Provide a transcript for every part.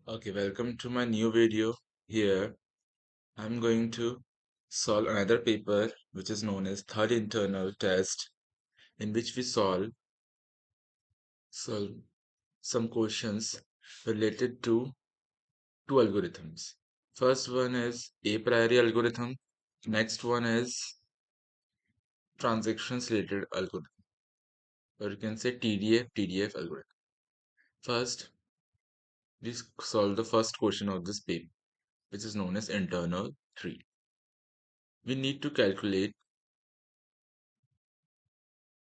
Okay, welcome to my new video. Here, I'm going to solve another paper which is known as third internal test, in which we solve some questions related to two algorithms. First one is a priori algorithm. Next one is transactions related algorithm, or you can say TDF algorithm. First, we solve the first question of this paper, which is known as internal 3. We need to calculate.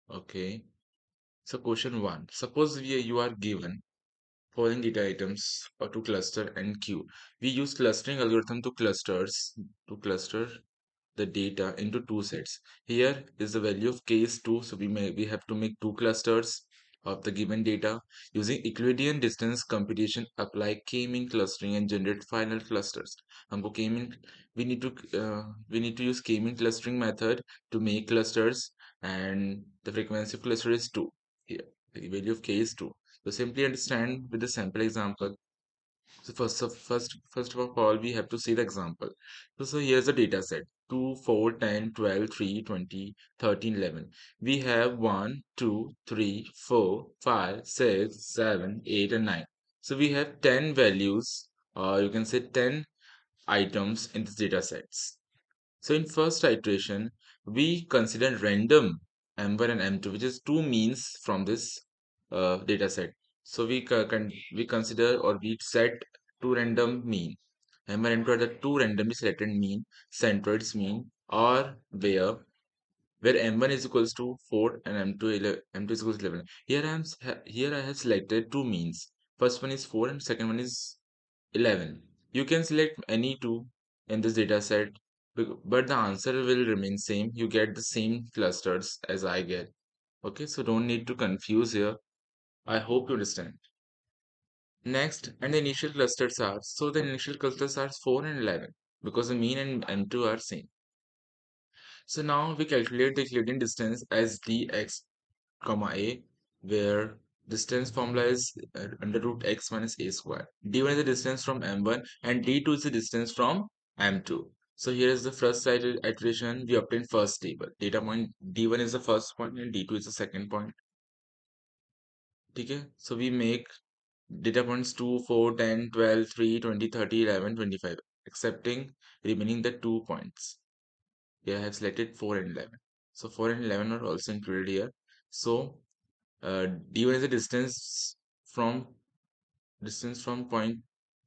Okay, so question 1. Suppose you are given following data items or to cluster and queue. We use clustering algorithm to cluster the data into two sets. Here is the value of k is 2, so we have to make two clusters of the given data. Using Euclidean distance computation, apply k-mean clustering and generate final clusters. हमको k-mean we need to use k-mean clustering method to make clusters, and the frequency of cluster is 2. Here the value of k is 2. So simply understand with the sample example. So first of all, we have to see the example. So here's the data set: 2, 4, 10, 12, 3, 20, 13, 11. We have 1, 2, 3, 4, 5, 6, 7, 8, and 9. So we have 10 values, or you can say 10 items in this data sets. So in first iteration, we consider random M1 and M2, which is two means from this data set. So we consider, or we set two random mean. M1 and M2 are the two randomly selected mean, centroids mean, or where M1 is equals to 4 and M2 is equals to 11. Here I have selected two means. First one is 4 and second one is 11. You can select any two in this data set, but the answer will remain same. You get the same clusters as I get. Okay, so don't need to confuse here. I hope you understand. Next, and the initial clusters are, so the initial clusters are 4 and 11 because the mean and M2 are same. So now we calculate the Euclidean distance as dx comma a, where distance formula is under root x minus a square. D1 is the distance from M1 and D2 is the distance from M2. So here is the first iteration. We obtain first table. Data point D1 is the first point and D2 is the second point. Okay? So we make data points 2, 4, 10, 12, 3, 20, 30, 11, 25, accepting remaining the 2 points. Here I have selected 4 and 11. So 4 and 11 are also included here. So d1 is the from distance from point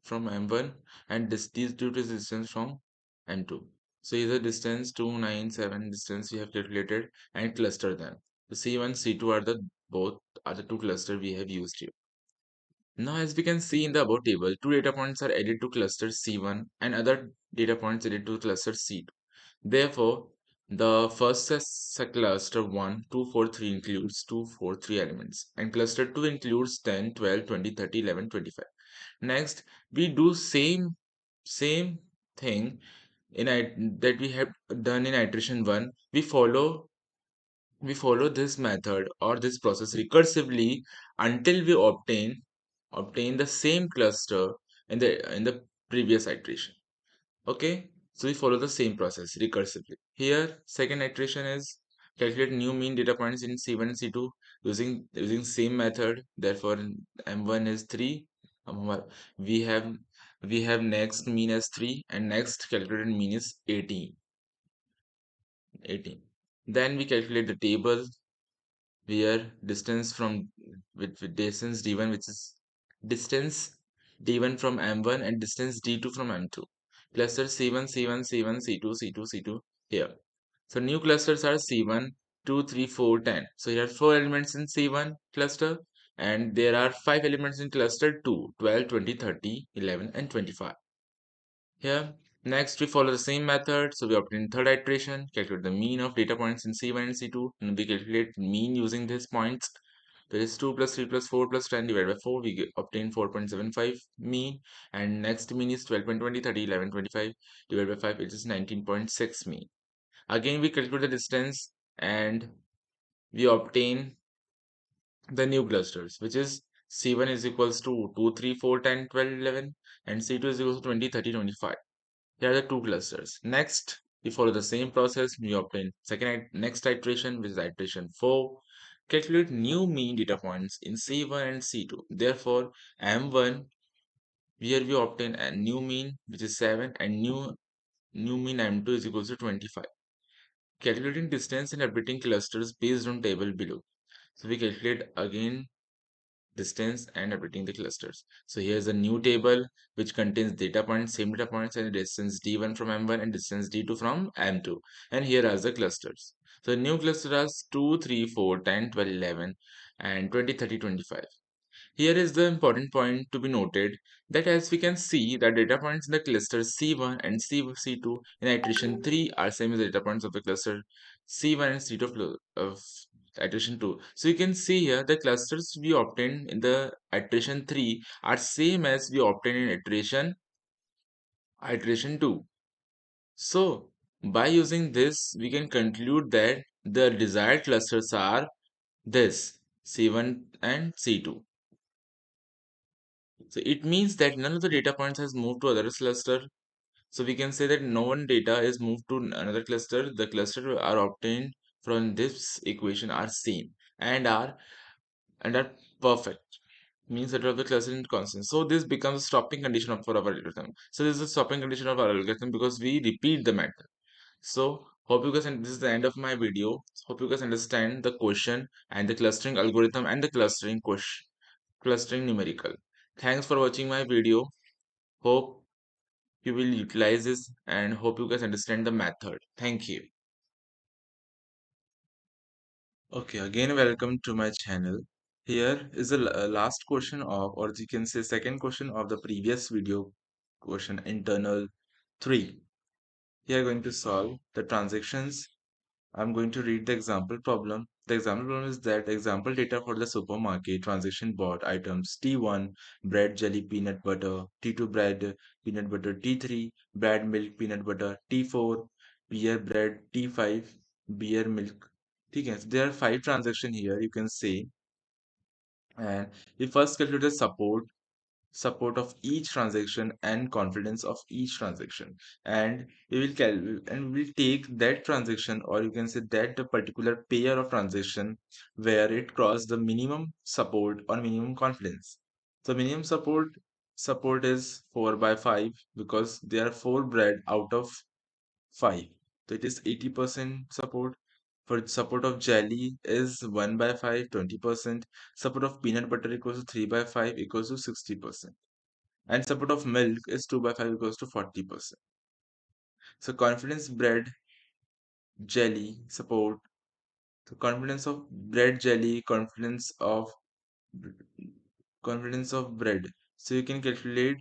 from m1, and these two is distance from m2. So here the distance 2, 9, 7 distance we have calculated and cluster them. The c1 c2 are the two cluster we have used here. Now as we can see in the above table, two data points are added to cluster c1 and other data points added to cluster c2. Therefore, the first cluster 1, 2, 4, 3 includes 2, 4, 3 elements, and cluster 2 includes 10, 12, 20, 30, 11, 25. Next, we do same thing that we have done in iteration 1. We follow this method or this process recursively until we obtain the same cluster in the previous iteration. Okay, so we follow the same process recursively. Here, second iteration is calculate new mean data points in C1 and C2 using same method. Therefore, M1 is 3. We have we have next mean as 3 and next calculated mean is 18. 18. Then we calculate the table where distance from with distance d1, which is distance d1 from m1 and distance d2 from m2. Cluster c1 c1 c1 c2 c2 c2 here. So new clusters are c1 2 3 4 10. So here are four elements in c1 cluster and there are five elements in cluster 2 12 20 30 11 and 25. Here, next we follow the same method. So we obtain third iteration, calculate the mean of data points in C1 and C2, and we calculate mean using these points. There is 2 plus 3 plus 4 plus 10 divided by 4. Obtain 4.75 mean, and next mean is 12.20, 30, 11, 25 divided by 5, which is 19.6 mean. Again, we calculate the distance and we obtain the new clusters, which is C1 is equals to 2, 3, 4, 10, 12, 11, and C2 is equals to 20, 30, 25. Here are the two clusters. Next, we follow the same process. We obtain next iteration, which is iteration 4. Calculate new mean data points in C1 and C2. Therefore, M1, here we obtain a new mean, which is 7, and new mean M2 is equals to 25. Calculating distance and updating clusters based on table below. So we calculate again distance and updating the clusters. So here's a new table which contains data points, same data points, and distance d1 from m1 and distance d2 from m2. And here are the clusters. So new cluster has 2, 3, 4, 10, 12, 11, and 20, 30, 25. Here is the important point to be noted that as we can see the data points in the cluster C1 and C2 in iteration 3 are same as the data points of the cluster C1 and C2 of iteration 2. So you can see here the clusters we obtained in the iteration 3 are same as we obtained in iteration 2. So by using this we can conclude that the desired clusters are this C1 and C2. So it means that none of the data points has moved to other cluster. So we can say that no one data is moved to another cluster. The cluster are obtained from this equation are same and are perfect. Means that of the cluster is constant. So this becomes a stopping condition for our algorithm. So this is a stopping condition of our algorithm because we repeat the method. So hope you guys and this is the end of my video. Hope you guys understand the question and the clustering algorithm and the clustering question clustering numerical. Thanks for watching my video. Hope you will utilize this and hope you guys understand the method. Thank you. Okay, again welcome to my channel. Here is the last question of, or you can say second question of the previous video question internal 3. Here going to solve the transactions. I'm going to read the example problem. The example problem is that example data for the supermarket transaction bought items T1 bread, jelly, peanut butter, T2 bread, peanut butter, T3 bread, milk, peanut butter, T4 beer, bread, T5 beer, milk. Okay, so there are 5 transactions here you can say, and we first calculate the support of each transaction and confidence of each transaction, and we will take that transaction, or you can say that the particular pair of transaction where it crossed the minimum support or minimum confidence. So minimum support is 4 by 5 because there are 4 bread out of 5, so it is 80% support. For support of jelly is 1 by 5, 20%. Support of peanut butter equals to 3 by 5 equals to 60%, and support of milk is 2 by 5 equals to 40%. So confidence bread jelly support, the confidence of bread jelly, confidence of bread. So you can calculate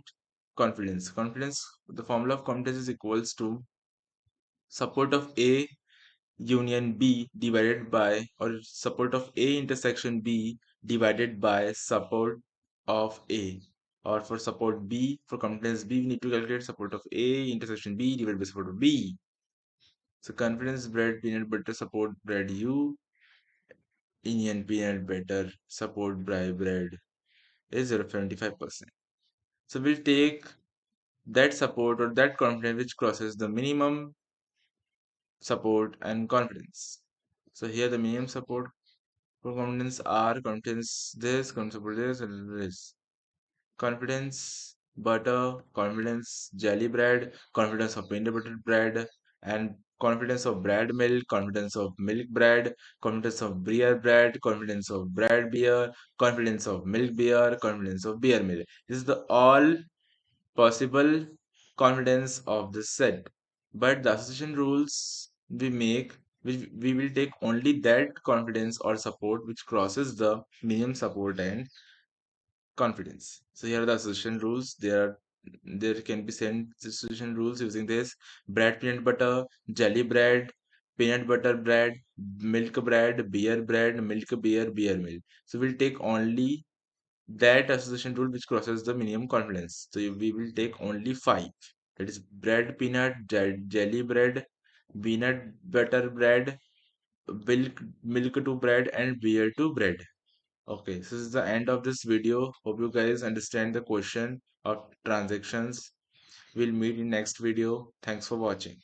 confidence. The formula of confidence is equals to support of A union B divided by, or support of A intersection B divided by support of A. Or for support B, for confidence B, we need to calculate support of A intersection B divided by support of B. So confidence bread peanut butter support bread U union peanut butter support bread is 0.75%. So we'll take that support or that confidence which crosses the minimum support and confidence. So here the minimum support for confidence are confidence and this. Confidence butter, confidence jelly bread, confidence of peanut butter bread, and confidence of bread milk, confidence of milk bread, confidence of beer bread, confidence of bread beer, confidence of milk beer, confidence of beer milk. This is the all possible confidence of the set. But the association rules we make, we will take only that confidence or support which crosses the minimum support and confidence. So here are the association rules. There can be sent association rules using this: bread, peanut butter, jelly bread, peanut butter bread, milk bread, beer bread, milk beer, beer milk. So we'll take only that association rule which crosses the minimum confidence. So we will take only 5. That is bread, peanut, jelly bread, peanut butter bread, milk to bread, and beer to bread. Okay, this is the end of this video. Hope you guys understand the question of transactions. We'll meet in next video. Thanks for watching.